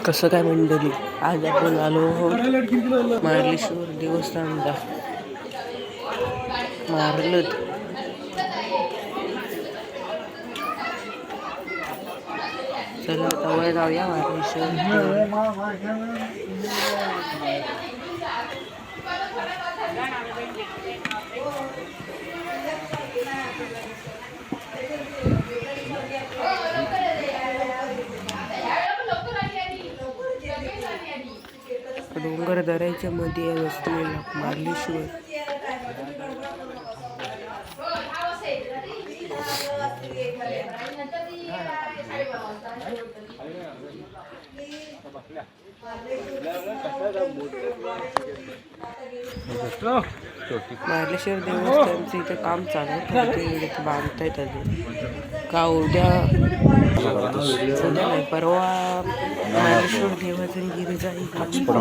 कसं काय मंडळी, आज आपण आलो आहोत मार्लेश्वर देवस्थानला. मारलत चला तवय जाऊया मार्लेश्वर. डोंगर दऱ्याच्या मध्ये वसलेला मार्लेश्वर. मार्लेश्वर देवस्थानचं इथं काम चालू आहे, बांधतायत अजून. का उद्या नाही, परवा मार्लेश्वर देवाचं गिरिजा एक्सपर्ट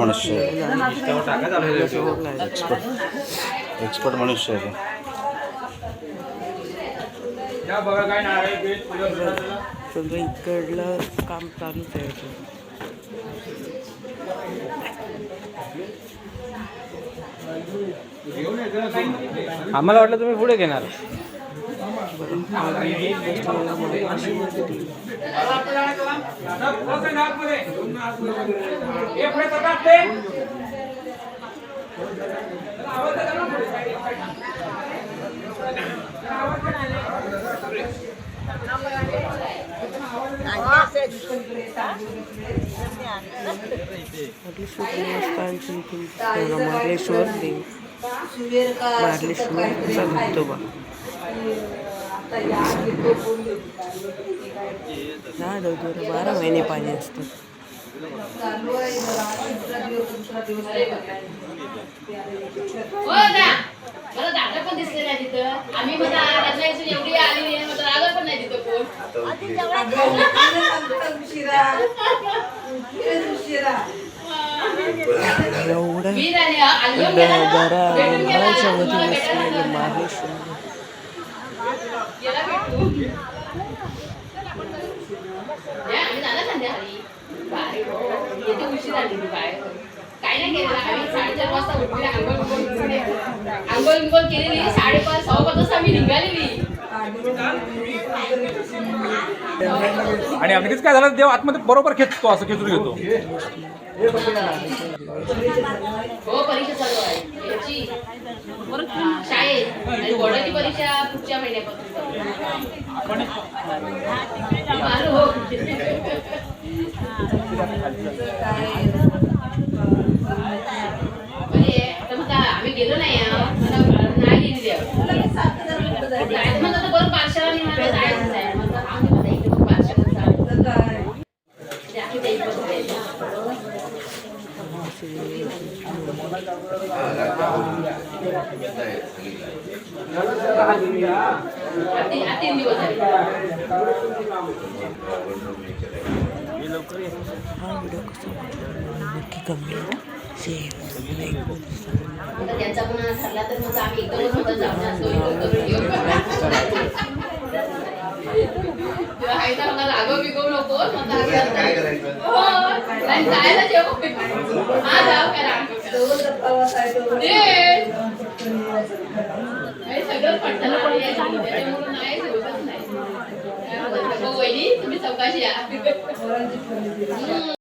मनुष्य आहे. सगळं इकडलं काम चालूच आहे. आम्हाला वाटलं तुम्ही पुढे घेणार. मार्लेश्वर देव, मार्लेश्वरचा धबधबा. हा धबधबा 12 महिने पाणी असतं. मार्लेश्वर काय नाही केलं आम्ही 4:30 वाजता उठले, आंघोळ केलेली. 5:30-6:15 वाजता आम्ही निघालेली. आणि अगदीच काय झालं, देव आतमध्ये बरोबर खेचतो, असं खेचून घेतो. हो, परीक्षा चालू आहे याची शाळेत, आणि बोर्डाची परीक्षा पुढच्या महिन्यापासून. आम्ही गेलो नाही, नाही गेली देव म्हणतात बरं पाचशाला निघालं जायचं आहे. त्यांचा पण ठरला तर मग आम्ही एकदमच होतं रागव बिगव नको जायला जेव्हा हा जाव सगळं पडतं नाही तुम्ही चौकाशी या.